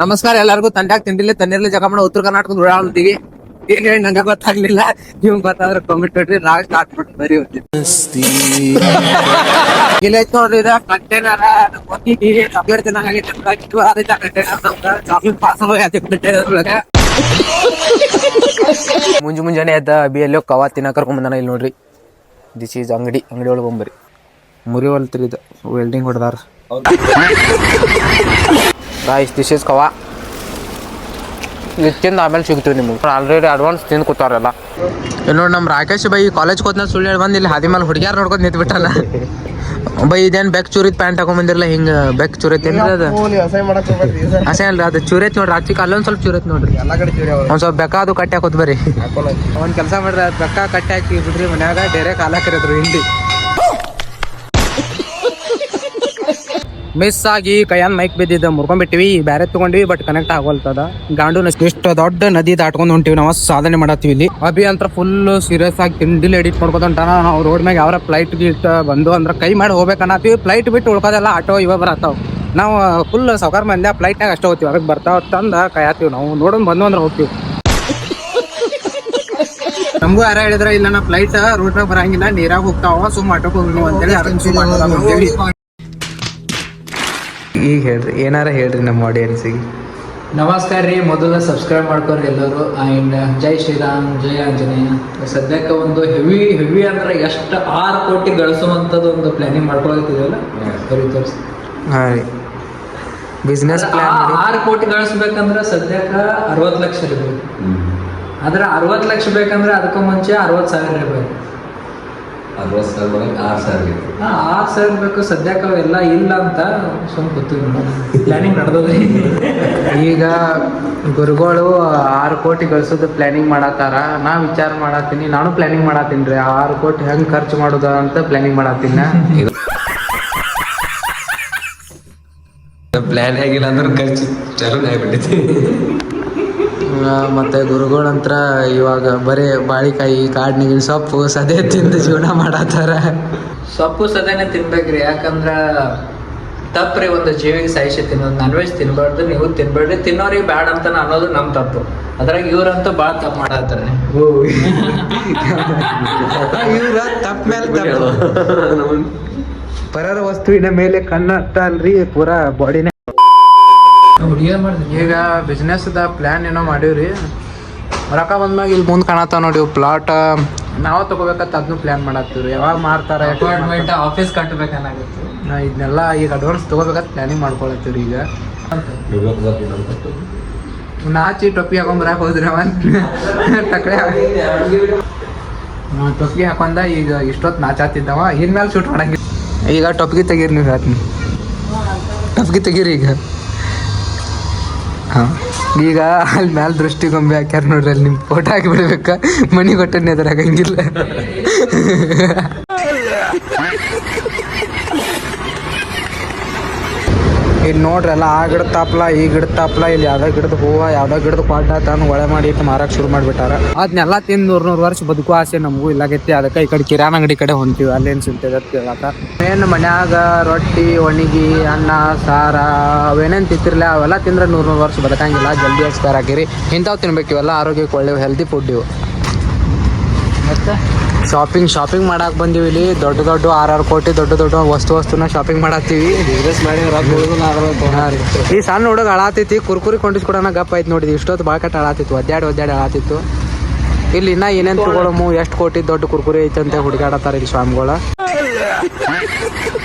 ನಮಸ್ಕಾರ ಎಲ್ಲರಿಗೂ. ತಂಡ್ಯಾಗ ತಿಂಡಿಲಿ ತಣ್ಣೀರ್ಲಿ ಜಗ ಮಾಡೋ ಉತ್ತರ ಕರ್ನಾಟಕದ ಉಡಾಳ್ತೀವಿ. ಏನ್ ಹೇಳಿ ನಂಗೆ ಗೊತ್ತಾಗ್ಲಿಲ್ಲ, ನೀವು ಗೊತ್ತಾದ್ರೆ ಕಾಮೆಂಟ್ ಮಾಡ್ರಿ. ನಾವ್ ಸ್ಟಾರ್ಟ್ ಮಾಡಿ ಬರೀ ಇಲ್ಲ ಐತ್ ನೋಡ್ರಿ, ಇದ ಕಂಟೈನರ್ ಮುಂಜಾನೆ ಎದ್ದ ಅಬಿ ಎಲ್ಲೋ ಕವಾ ತಿನ್ನ ಕರ್ಕೊಂಡ್ ಬಂದಾನ. ಇಲ್ಲಿ ನೋಡ್ರಿ, ದಿಸ್ ಈಸ್ ಅಂಗಡಿ ಒಳಗೆ ಬಂಬರಿ ಮುರಿ ಹೊಲ್ತ್ರಿ. ಇದು ವೆಲ್ಡಿಂಗ್ ಹೊಡೆದಾರ. ಗಾಯ್ಸ್, ದಿಸ್ ಈಸ್ ಕವಾ. ಇದು ತಿಂದು ಆಮೇಲೆ ಸಿಗ್ತೀವಿ ನಿಮ್ಗೆ. ಆಲ್ರೆಡಿ ಅಡ್ವಾನ್ಸ್ ತಿಂದು ಕೂತಾರಲ್ಲ. ಇಲ್ಲಿ ನೋಡಿ, ನಮ್ಮ ರಾಕೇಶ್ ಬೈ ಕಾಲೇಜ್ ಕೋತ್ನ ಸುಳ್ಳು ಹೇಳಿ ಬಂದು ಇಲ್ಲಿ ಹಾದಿ ಮೇಲೆ ಹುಡುಗ್ಯಾರ ನೋಡ್ಕೊಂಡು ನಿಂತು ಬಿಟ್ಟಲ್ಲ. ಬೈ ಇದೇನು ಬೆಕ್ ಚೂರಿದ್ ಪ್ಯಾಂಟ್ ಹಾಕೊಂಬಂದಿರಲ್ಲ, ಹಿಂಗೆ ಬೆಕ್ ಚೂರೈತಿ ಏನ್ರಿ ಅದು? ಅಸೇ ಅಲ್ರಿ, ಅದು ಚೂರೈತಿ ನೋಡ್ರಿ. ಆಚಿಕ್ ಅಲ್ಲೊಂದು ಸ್ವಲ್ಪ ಚೂರೈತಿ ನೋಡ್ರಿ. ಒಂದು ಸ್ವಲ್ಪ ಬೆಕ್ಕ ಅದು ಕಟ್ಟಿ ಹಾಕೋದು ಬರ್ರಿ. ಒಂದು ಕೆಲಸ ಮಾಡ್ರಿ, ಅದು ಬೆಕ್ಕ ಕಟ್ಟಿ ಹಾಕಿ ಬಿಡ್ರಿ ಮನ್ಯಾಗ. ಡೈರೆಕ್ಟ್ ಕಾಲ ಹಾಕಿರೋದ್ರು ಹಿಂಡಿ ಮಿಸ್ ಆಗಿ ಕೈಯನ್ ಮೈಕ್ ಬಿದ್ದಿದ್ದ ಮುರ್ಕೊಂಡ್ಬಿಟ್ಟಿವಿ. ಬ್ಯಾರೆ ತಗೊಂಡ್ವಿ, ಬಟ್ ಕನೆಕ್ಟ್ ಆಗೋಲ್ತದ. ಗಾಂಡು ಇಷ್ಟು ದೊಡ್ಡ ನದಿ ದಾಟ್ಕೊಂಡು ಹೊಂಟಿವಿ ನಾವು. ಸಾಧನೆ ಮಾಡತ್ತೀವಿ ಇಲ್ಲಿ. ಅಭಿ ಅಂತ ಫುಲ್ ಸೀರಿಯಸ್ ಆಗಿ ತಿಂಡಿಲಿ ಎಡಿಟ್ ಮಾಡ್ಕೊತ ಹೊಂಟಾನ. ನಾವು ರೋಡ್ ಮ್ಯಾಗ ಯಾವ್ರ ಫ್ಲೈಟ್ ಗೀಟ್ ಬಂದು ಅಂದ್ರೆ ಕೈ ಮಾಡಿ ಹೋಗ್ಬೇಕನ್ನತ್ತೀವಿ. ಫ್ಲೈಟ್ ಬಿಟ್ಟು ಉಳ್ಕೋದೆಲ್ಲ ಆಟೋ ಇವ ಬರತ್ತಾವ. ನಾವು ಫುಲ್ ಸೌಕಾರ ಮಂದಿ ಫ್ಲೈಟ್ನಾಗ ಅಷ್ಟೇ ಹೋಗ್ತೀವಿ. ಅದಕ್ಕೆ ಬರ್ತಾವ ತಂದ ಕಾಯತ್ತೀವಿ ನಾವು. ನೋಡೋಣ ಬಂದು ಅಂದ್ರೆ ಹೋಗ್ತೀವಿ. ನಮಗೂ ಯಾರ ಹೇಳಿದ್ರೆ ಇಲ್ಲ, ನಾ ಫ್ಲೈಟ್ ರೋಡ್ನಾಗ ಬರಂಗಿಲ್ಲ, ನೀರಾಗ ಹೋಗ್ತಾವ, ಸುಮ್ ಆಟೋಕ್ ಹೋಗಿ ಅಂತೇಳಿ ಅದನ್ನ ಈಗ ಹೇಳ್ರಿ, ಏನಾರ ಹೇಳ್ರಿ ನಮ್ಮ ಆಡಿಯನ್ಸಿಗೆ. ನಮಸ್ಕಾರ ರೀ. ಮೊದಲ ಸಬ್ಸ್ಕ್ರೈಬ್ ಮಾಡ್ಕೊರಿ ಎಲ್ಲರೂ. ಆ್ಯಂಡ್ ಜೈ ಶ್ರೀರಾಮ್, ಜೈ ಆಂಜನೇಯ. ಸದ್ಯಕ್ಕೆ ಒಂದು ಹೆವಿ ಅಂದ್ರೆ ಎಷ್ಟು 6 ಕೋಟಿ ಗಳಿಸುವಂಥದ್ದು ಒಂದು ಪ್ಲಾನಿಂಗ್ ಮಾಡ್ಕೊಳತ್ತಿದೆಯಲ್ಲ, ಬರೀ ತೋರಿಸಿ. ಹಾಂ ರೀ, ಬಿಸ್ನೆಸ್ ಪ್ಲಾನ್. 6 ಕೋಟಿ ಗಳಿಸ್ಬೇಕಂದ್ರೆ ಸದ್ಯಕ್ಕೆ 60 ಲಕ್ಷ ಇರಬೇಕು. ಆದ್ರೆ 60 ಲಕ್ಷ ಬೇಕಂದ್ರೆ ಅದಕ್ಕೂ ಮುಂಚೆ 60,000 ಇರಬೇಕು. 6,000 ಬೇಕು. ಸದ್ಯಕ್ಕೆ ಅವೆಲ್ಲ ಇಲ್ಲ ಅಂತ ಸುಮ್ ಕೂತೀವಿ. ಪ್ಲಾನಿಂಗ್ ನಡೆದ್ರಿ. ಈಗ ಗುರುಗಳು 6 ಕೋಟಿ ಗಳಿಸೋದು ಪ್ಲಾನಿಂಗ್ ಮಾಡತ್ತಾರ. ನಾ ವಿಚಾರ ಮಾಡತ್ತೀನಿ, ನಾನು ಪ್ಲಾನಿಂಗ್ ಮಾಡತ್ತೀನಿ ರೀ. 6 ಕೋಟಿ ಹೆಂಗೆ ಖರ್ಚು ಮಾಡೋದ ಅಂತ ಪ್ಲಾನಿಂಗ್ ಮಾಡತ್ತೀನಿ. ಪ್ಲಾನ್ ಆಗಿಲ್ಲ ಅಂದ್ರೆ ಖರ್ಚು ಚಾಲು ಆಗ್ಬಿಟ್ಟೈತಿ. ಮತ್ತು ಗುರುಗಳಂತ್ರ ಇವಾಗ ಬರೀ ಬಾಳಿಕಾಯಿ, ಕಾಡ್ನಿಗಿನ ಸೊಪ್ಪು ಸದೇ ತಿಂದು ಜೀವನ ಮಾಡತ್ತಾರ. ಸೊಪ್ಪು ಸದೇನೆ ತಿನ್ಬೇಕ್ರಿ. ಯಾಕಂದ್ರ ತಪ್ಪ್ರಿ, ಒಂದು ಜೀವಿಗೆ ಸಾಯಿಸಿ ತಿನ್ನೋದು. ನಾನ್ ವೆಜ್ ತಿನ್ಬಾರ್ದು, ನೀವು ತಿನ್ಬೇಡ್ರಿ. ತಿನ್ನೋರಿಗೆ ಬ್ಯಾಡ ಅಂತ ಅನ್ನೋದು ನಮ್ಮ ತಪ್ಪು. ಅದ್ರಾಗ ಇವ್ರಂತೂ ಭಾಳ ತಪ್ಪು ಮಾಡತ್ತಾರ. ಇವ್ರ ತಪ್ಪ ಮೇಲೆ ತಪ್ಪು. ಪರರ ವಸ್ತುವಿನ ಮೇಲೆ ಕಣ್ಣತ್ತಲ್ರಿ, ಪೂರಾ ಬಾಡಿನೇ. ಈಗ ಬಿಸ್ನೆಸ್ ಪ್ಲಾನ್ ಏನೋ ಮಾಡೀವ್ರಿ. ರೊಕ್ಕ ಬಂದ್ಮ್ಯಾಗ ಇಲ್ಲಿ ಮುಂದೆ ಕಾಣತ್ತಾವ ನೋಡಿ ಪ್ಲಾಟ್. ನಾವು ತಗೋಬೇಕಂತ ಅದನ್ನು ಪ್ಲಾನ್ ಮಾಡತ್ತೀವ್ರಿ. ಯಾವಾಗ ಮಾರ್ತಾರ, ಅಪಾರ್ಟ್ಮೆಂಟ್, ಆಫೀಸ್ ಕಟ್ಟಬೇಕನ್ನಾಗತ್ತೆ. ಇದನ್ನೆಲ್ಲ ಈಗ ಅಡ್ವಾನ್ಸ್ ತಗೋಬೇಕಂತ ಪ್ಲಾನಿಂಗ್ ಮಾಡ್ಕೊಳತ್ತೀವ್ರಿ. ಈಗ ನಾಚಿ ಟೊಪ್ಪಿ ಹಾಕೊಂಬರಕ್ಕೆ ಹೋದ್ರಿ ಅವ ಟಕ್ಳೆ ಟೊಪ್ಪಿಗೆ ಹಾಕೊಂಡ. ಈಗ ಇಷ್ಟೊತ್ತು ನಾಚಾತಿದ್ದವ, ಇನ್ಮೇಲೆ ಶೂಟ್ ಮಾಡಂಗಿಲ್ಲ. ಈಗ ಟೊಪ್ಪಿಗೆ ತೆಗೀರಿ, ನೀವು ಹೇಳ್ತೀನಿ. ಟೊಪ್ಪಿಗೆ ತೆಗೀರಿ ಈಗ. ಹಾಂ, ಈಗ ಅಲ್ಲಿ ಮ್ಯಾಲೆ ದೃಷ್ಟಿ ಗೊಂಬೆ ಹಾಕ್ಯಾರ ನೋಡ್ರಿ, ಅಲ್ಲಿ ನಿಮ್ಮ ಫೋಟೋ ಹಾಕಿಬಿಡ್ಬೇಕ. ಮನಿ ಕೊಟ್ಟನೆ ಅದ್ರ ಆಗಂಗಿಲ್ಲ. ಇಲ್ಲಿ ನೋಡ್ರಿ, ಎಲ್ಲ ಆ ಗಿಡದ ತಾಪ್ಲ, ಈ ಗಿಡದ ತಾಪ್ಲ, ಇಲ್ಲಿ ಯಾವ್ದೋ ಗಿಡದ ಹೂವು, ಯಾವ್ದೋ ಗಿಡದ ಪಾಟ ತಾನು ಒಳೆ ಮಾಡಿ ಇಟ್ಟು ಮಾರಕ್ಕೆ ಶುರು ಮಾಡಿಬಿಟ್ಟಾರ. ಅದನ್ನೆಲ್ಲ ತಿಂದು 100 ವರ್ಷ ಬದುಕು ಆಸೆ ನಮಗೂ ಇಲ್ಲಾಗೈತಿ. ಅದಕ್ಕೆ ಈ ಕಡೆ ಕಿರಾಣ ಅಂಗಡಿ ಕಡೆ ಹೊಂತೀವಿ. ಅಲ್ಲೇನು ಸಿಗ್ತದೆ ಕೇಳಾಕ. ಏನು ಮನ್ಯಾಗ ರೊಟ್ಟಿ, ಒಣಗಿ, ಅನ್ನ, ಸಾರ ಅವೇನೇನು ತಿಂತಿರ್ಲಿಲ್ಲ, ಅವೆಲ್ಲ ತಿಂದ್ರೆ 100 ವರ್ಷ ಬದುಕಂಗಿಲ್ಲ. ಜಲ್ದಿ ಎಕ್ಸ್ಪೈರ್ ಆಗಿರಿ. ಇಂಥವು ತಿನ್ಬೇಕು. ಇವೆಲ್ಲ ಆರೋಗ್ಯಕ್ಕೆ ಒಳ್ಳೆವು, ಹೆಲ್ದಿ ಫುಡ್ ಇವು. ಮತ್ತು ಶಾಪಿಂಗ್ ಮಾಡಕ್ಕೆ ಬಂದೀವಿ. ಇಲ್ಲಿ ದೊಡ್ಡ 6 ಕೋಟಿ ದೊಡ್ಡ ವಸ್ತುನ ಶಾಪಿಂಗ್ ಮಾಡತ್ತೀವಿ. ಬಿಸ್ನೆಸ್ ಮಾಡಿ ಹಾಂ ರೀ. ಈ ಸಣ್ಣ ಹುಡುಗ ಅಳಾತೈತಿ, ಕುರ್ಕುರಿ ಕೊಂಡಿಸ್ಕೊಡೋಣ ಗಪ್ಪ ಆಯ್ತು ನೋಡಿದ್ವಿ. ಇಷ್ಟೊತ್ತು ಭಾಳ ಕಟ್ಟ ಅಳಾತಿತ್ತು, ಒದ್ದಾಡಿ ಅಳಾತಿತ್ತು. ಇಲ್ಲಿ ಇನ್ನೂ ಏನೇನು ತಗೊಳಮು, ಎಷ್ಟು ಕೋಟಿ ದೊಡ್ಡ ಕುರ್ಕುರಿ ಐತಂತೆ ಹುಡುಗಾಡತ್ತಾರ ಇಲ್ಲಿ ಸ್ವಾಮಿಗಳ.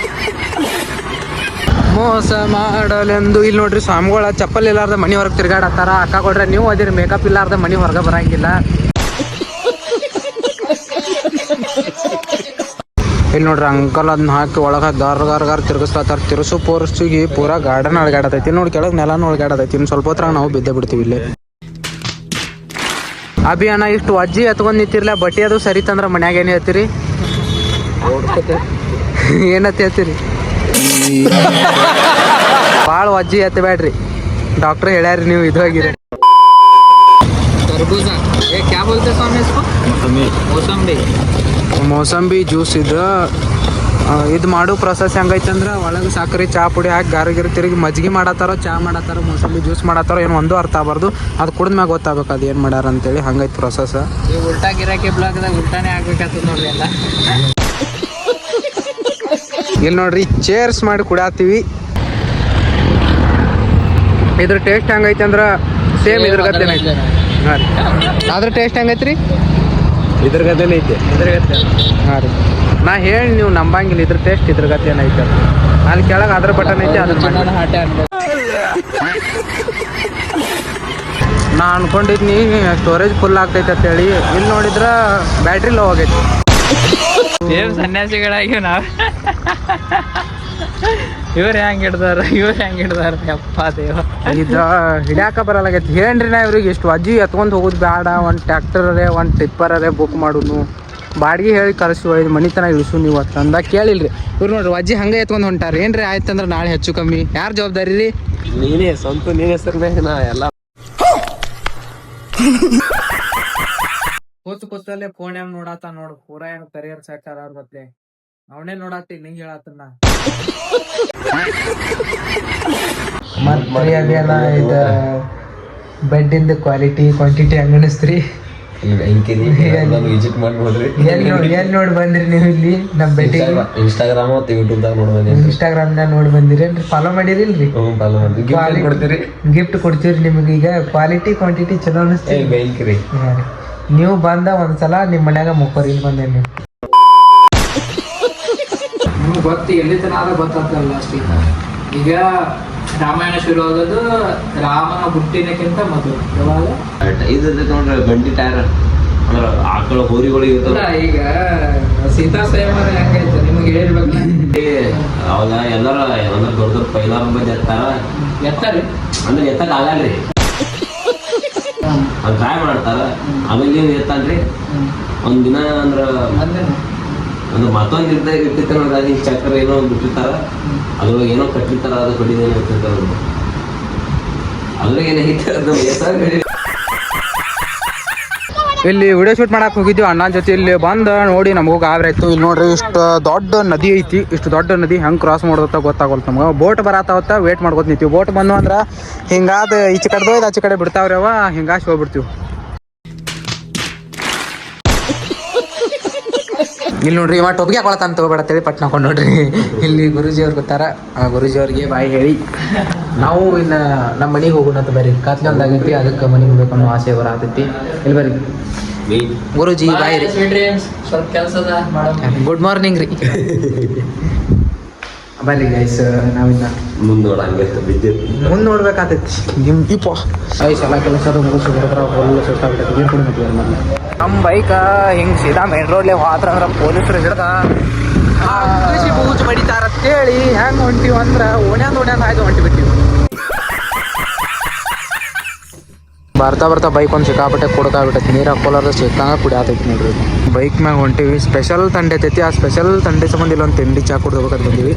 ಮೋಸ ಮಾಡಲೆಂದು ಇಲ್ಲಿ ನೋಡ್ರಿ, ಸ್ವಾಮಿಗಳ ಚಪ್ಪಲ್ ಇಲ್ಲಾರ್ದ ಮನೆ ಹೊರಗೆ ತಿರ್ಗಾಡತ್ತಾರ. ಅಕ್ಕ ಕೊಡ್ರೆ ನೀವು ಅದಿರಿ, ಮೇಕಪ್ ಇಲ್ಲಾರ್ದ ಮನೆ ಹೊರಗೆ ಬರಂಗಿಲ್ಲ. ಇಲ್ಲಿ ನೋಡ್ರಿ, ಅಂಕಲ್ ಅದನ್ನ ಹಾಕಿ ಒಳಗೆ ಗಾರ್ ತಿರ್ಗಿಸ್ಲತ್ತಾರ. ತಿರ್ಗಿಗೆ ಪೂರಾ ಗಾರ್ಡನ್ ಅಳಗಾಡತೈತಿ ನೋಡಿ. ಕೆಳಗೆ ನೆಲನೂ ಅಳಗಾಡತೈತಿ. ಇನ್ನು ಸ್ವಲ್ಪ ಹೊತ್ರಾಗ ನಾವು ಬಿದ್ದೆ ಬಿಡ್ತೀವಿ ಇಲ್ಲಿ. ಅಭಿ ಅಣ್ಣ, ಇಷ್ಟು ಅಜ್ಜಿ ಎತ್ಕೊಂಡು ನಿಂತಿರ್ಲ, ಬಟ್ಟೆ ಅದು ಸರಿ ತಂದ್ರೆ ಮನ್ಯಾಗ ಏನು ಹೇಳ್ತೀರಿ? ಏನತ್ತ ಹೇಳ್ತೀರಿ? ಭಾಳ ಅಜ್ಜಿ ಎತ್ತಬೇಡ್ರಿ, ಡಾಕ್ಟ್ರ್ ಹೇಳ್ಯಾರಿ ನೀವು ಇದು ಆಗಿರಿ. तरबूजा, ये क्या बोलते स्वामी इसको? मौसम्बी ಜ್ಯೂಸ್ ಇದು ಇದು ಮಾಡೋ ಪ್ರೊಸೆಸ್ ಹೆಂಗೈತೆ ಅಂದ್ರೆ ಒಳಗೆ ಸಕ್ಕರೆ ಚಾ ಪುಡಿ ಹಾಕಿ ಗಾರಿಗೆ ತಿರುಗಿ ಮಜ್ಜಿಗೆ ಮಾಡತ್ತಾರೋ ಚಾ ಮಾಡತ್ತಾರೋ ಮೊಸಂಬಿ ಜ್ಯೂಸ್ ಮಾಡತ್ತಾರೋ ಏನು ಒಂದು ಅರ್ಥ ಆಗ್ಬಾರ್ದು. ಅದು ಕುಡಿದ್ಮ್ಯಾಗ ಗೊತ್ತಾಗಬೇಕು ಅದು ಏನು ಮಾಡ್ಯಾರ ಅಂತೇಳಿ ಹಂಗೈತೆ ಪ್ರೊಸೆಸ್. ಈ ಉಲ್ಟಾ ಗಿರಾಕಿ ಬ್ಲಾಗ್ದಾಗ ಉಲ್ಟಾನೇ ಆಗ್ಬೇಕಾಗ್ತದೆ ನೋಡ್ರಿ ಎಲ್ಲ. ಇಲ್ಲಿ ನೋಡ್ರಿ ಚೇರ್ಸ್ ಮಾಡಿ ಕುಡಿಯಾತೀವಿ. ಇದ್ರ ಟೇಸ್ಟ್ ಹೆಂಗೈತೆ ಅಂದ್ರೆ ಸೇಮ್ ಇದ್ರ ಗತ್ತೇನೆ ಐತೆ. ಹಾಂ ರೀ ಅದ್ರ ಟೇಸ್ಟ್ ಹೆಂಗೈತೆ ರೀ? ಇದ್ರ ಗದ್ದೆನೇ ಐತೆ. ಹಾಂ ರೀ ನಾ ಹೇಳಿ ನೀವು ನಂಬಂಗಿಲ್ಲ. ಇದ್ರ ಟೇಸ್ಟ್ ಇದ್ರ ಗತ್ತೇನೆ ಐತೆ. ಅಲ್ಲಿ ಕೆಳಗೆ ಅದ್ರ ಬಟನ್ ಐತೆ ಅದ್ರ ಬಟನ್ ಹಾಟೆ ಅನ್ಬೋದು. ನಾ ಅನ್ಕೊಂಡಿದ್ನಿ ಸ್ಟೋರೇಜ್ ಫುಲ್ ಆಗ್ತೈತೆ ಅಂತೇಳಿ. ಇಲ್ಲಿ ನೋಡಿದ್ರ ಬ್ಯಾಟ್ರಿ ಲೋ ಆಗೈತಿ. ಸೇಮ್ ಸನ್ಯಾಸಿಗಳಾಗಿ ನಾವು ಇವ್ರು ಹೆಂಗೆ ಹಿಡ್ದಾರ ಯಪ್ಪ ದೇವ. ಇದ ಹಿಡ್ಯಾಕ ಬರಲಾಗೈತಿ. ಏನ್ರಿ ನಾ ಇವ್ರಿಗೆ ಇಷ್ಟು ಅಜ್ಜಿ ಎತ್ಕೊಂಡು ಹೋಗೋದು ಬೇಡ, ಒಂದು ಟ್ರ್ಯಾಕ್ಟರೇ ಒಂದು ಟಿಪ್ಪರೇ ಬುಕ್ ಮಾಡುನು, ಬಾಡಿಗೆ ಹೇಳಿ ಕಳಿಸಿ ಒಯ್ದು ಮನಿತನ ಇಳಿಸು ನೀವು ಅಂತ ಅಂದಾಗ ಕೇಳಿಲ್ರಿ ಇವ್ರು. ನೋಡ್ರಿ ಅಜ್ಜಿ ಹಂಗೆ ಎತ್ಕೊಂಡು ಹೊಂಟಾರ. ಏನ್ರಿ ಆಯ್ತಂದ್ರೆ ನಾಳೆ ಹೆಚ್ಚು ಕಮ್ಮಿ ಯಾರು ಜವಾಬ್ದಾರಿ ರೀ? ನೀನೇ ಸ್ವಂತ ನೀನ್ ಹೆಸರು ನಾ ಎಲ್ಲ ಕೂತಲ್ಲೇ ಫೋನ್ ಹೆಂಗ್ ನೋಡಾತ ನೋಡು. ಪೂರಾ ಏನು ಕರಿಯರ್ ಸಾಕಾರ ಅವ್ರ ಬತ್ಲೆ ಅವನೇ ನೋಡಾತಿ ನಿಂಗೆ ಹೇಳತ್ತನ್ನ. ಮತ್ತೆ ಅದೇನ ಇದು ಬೆಡ್ಡಿಂದ ಕ್ವಾಲಿಟಿ ಕ್ವಾಂಟಿಟಿ ಹಂಗ ಅನಿಸ್ತ್ರಿ. ವಿಸಿಟ್ ಮಾಡಿ ನೋಡ್ರಿ. ಎಲ್ಲಿ ನೋಡಿ ಬಂದ್ರಿ ನೀವು ಇಲ್ಲಿ ನಮ್ಮ ಬೆಡ್ಡಿಗೆ? ಇನ್ಸ್ಟಾಗ್ರಾಮ್ ಮತ್ತು ಯೂಟ್ಯೂಬ್ದಾಗ ನೋಡಿ ಬಂದಿರಿ. ಇನ್ಸ್ಟಾಗ್ರಾಮ್ನಾಗ ನೋಡಿ ಬಂದಿರೇನ್ರಿ? ಫಾಲೋ ಮಾಡಿರಿಲ್ರಿ? ಫಾಲೋ ಮಾಡಿ ಕೊಡ್ತೀರಿ. ಗಿಫ್ಟ್ ಕೊಡ್ತೀವ್ರಿ ನಿಮಗೆ. ಈಗ ಕ್ವಾಲಿಟಿ ಕ್ವಾಂಟಿಟಿ ಚಲೋ ಅನಿಸ್ತೀವಿ. ಬ್ಯಾಂಕ್ ರೀ ನೀವು ಬಂದ ಒಂದ್ಸಲ ನಿಮ್ಮ ಮನ್ಯಾಗ ಮುಕ್ಕೋರಿ ಇಲ್ಲಿ ಬಂದೇನಿ ನೀವು. ನಿಮ್ಗೆ ಗೊತ್ತು ಎಲ್ಲಿ ತನ ಆದ ಗೊತ್ತಾಗ್ತಲ್ಲ ಲಾಸ್ಟಿಗೆ. ಈಗ ರಾಮಾಯಣ ಶುರು ಆಗೋದು ರಾಮನ ಹುಟ್ಟಿನಕ್ಕಿಂತ ಮೊದಲು. ಯಾವಾಗ ಇದು ನೋಡ್ರಿ ಬಂಡಿ ಟೈರ್ ಅಂದ್ರೆ ಆಕಳ ಹೋರಿಗಳಿಗೆ ಇಲ್ಲ, ಈಗ ಸೀತಾ ಸ್ವಯಂವರ ಹೆಂಗೈತೆ ನಿಮಗೆ ಹೇಳಿರ್ಬೇಕಲ್ಲ. ಅವಾಗ ಎಲ್ಲಾರ ಅಂದ್ರೆ ದೊಡ್ಡ ದೊಡ್ಡ ಪೈಲಾರ ಬಂದು ಎತ್ತಾರಿ ಅಂದ್ರೆ ಎತ್ತಕ್ ಆಗಲ್ರಿ. ಅದು ಟ್ರೈ ಮಾಡ್ತಾರ. ಆಮೇಲೆ ನೀವು ಎತ್ತಲ್ರಿ ಒಂದಿನ ಅಂದ್ರೆ ಮತ್ತೊಂದು ಇರ್ತಿರ್ತಾರ ನೋಡ್ರಿ. ಅದು ಚಕ್ರ ಏನೋ ಬಿಟ್ಟಿರ್ತಾರ, ಅದ್ರೊಳಗೆ ಏನೋ ಕಟ್ಟಿರ್ತಾರ, ಅದು ಕಡಿದೇನೋ ಇರ್ತಿರ್ತಾರ. ಅದ್ರಾಗ ಏನೈತೆ ಅದು ಇಲ್ಲಿ ವಿಡಿಯೋ ಶೂಟ್ ಮಾಡಕ್ಕೆ ಹೋಗಿದ್ವಿ ಅಣ್ಣನ ಜೊತೆ. ಇಲ್ಲಿ ಬಂದು ನೋಡಿ ನಮಗೂ ಗಾಬರಿ ಆಯ್ತು. ಇಲ್ಲಿ ನೋಡ್ರಿ ಇಷ್ಟು ದೊಡ್ಡ ನದಿ ಐತಿ. ಇಷ್ಟು ದೊಡ್ಡ ನದಿ ಹೆಂಗೆ ಕ್ರಾಸ್ ಮಾಡೋದತ್ತ ಗೊತ್ತಾಗೋಲ್ತು ನಮ್ಗೆ. ಬೋಟ್ ಬರತ್ತಾವತ್ತ ವೇಟ್ ಮಾಡ್ಕೊತ ನಿಂತೀವಿ. ಬೋಟ್ ಬಂದು ಅಂದ್ರೆ ಹಿಂಗಾದ ಈಚೆ ಕಡೆ ಹೋಯ್ದು ಆಚೆ ಕಡೆ ಬಿಡ್ತಾವ್ರಿ ಅವ. ಹಿಂಗಾಸಿ ಹೋಗ್ಬಿಡ್ತೀವಿ. ಇಲ್ಲಿ ನೋಡ್ರಿ ಇವ ಟೊಪ್ಗೆ ಹಾಕೊಳತಾನ ತಗೋಬೇಡತ್ತೇಳಿ ಪಟ್ ಹಾಕೊಂಡು ನೋಡ್ರಿ. ಇಲ್ಲಿ ಗುರೂಜಿ ಅವ್ರು ಗೊತ್ತಾರ. ಗುರೂಜಿ ಅವ್ರಿಗೆ ಬಾಯಿ ಹೇಳಿ ನಾವು ಇನ್ನು ನಮ್ಮ ಮನೆಗೆ ಹೋಗೋಣಂತ ಬರ್ರಿ. ಕಾತ್ಲೆ ಒಂದಾಗೈತಿ, ಅದಕ್ಕೆ ಮನೆಗೆ ಹೋಗ್ಬೇಕು ಅನ್ನೋ ಆಸೆ ಬರತೈತಿ. ಇಲ್ಲಿ ಬರ್ರಿ ಗುರೂಜಿ ಬಾಯಿ ರೀ. ಸ್ವಲ್ಪ ಕೆಲಸದ ಗುಡ್ ಮಾರ್ನಿಂಗ್ ರೀ. ಬರ್ರಿ ಗೈಸ್ ನಾವಿನ್ನ ಮುಂದೆ ನೋಡ್ಬೇಕಾಗ್ತೈತಿ. ಇಪ್ಪ ಐಸ್ ಎಲ್ಲ ಕೆಲಸದ ಮುಗಿಸಿ ಹೊರದ್ರ ಫುಲ್ ಸುಸ್ತಾಗ್ಬಿಟ್ಟೈತಿ. ಏನು ಕುಡಿಬೇಕು ನಮ್ಮ ಬೈಕ್ ಹಿಂಗೆ ಸೀದಾ ಮೇನ್ ರೋಡ್ಲೆ ಹೋದ್ರ ಅಂದ್ರೆ ಪೊಲೀಸರು ಹಿಡ್ದ ಬೂಜ್ ಬಡಿತಾರ ಅಂತೇಳಿ ಹೆಂಗೆ ಹೊಂಟಿವಿ ಅಂದ್ರೆ ಓಣ್ಯಾಂದ ಆಯ್ತು ಹೊಂಟಿ ಬಿಟ್ಟಿವಿ. ಬರ್ತಾ ಬೈಕ್ ಒಂದು ಸಿಕ್ಕಾಬಿಟ್ಟೆ ಕುಡ್ಕಾಬಿಟ್ಟೈತಿ. ನೀರು ಹಾಕೋಲಾರ್ದ ಸಿಕ್ಕಂಗ ಕುಡಿಯಾತೈತಿ ನೋಡ್ರಿ. ಬೈಕ್ ಮ್ಯಾಗ ಹೊಂಟಿವಿ. ಸ್ಪೆಷಲ್ ತಂಡೆ ಐತೈತಿ. ಆ ಸ್ಪೆಷಲ್ ತಂಡೆ ಸಂಬಂಧ ಇಲ್ಲೊಂದು ತಿಂಡಿ ಚಾ ಕುಡ್ದು ಬಂದೀವಿ.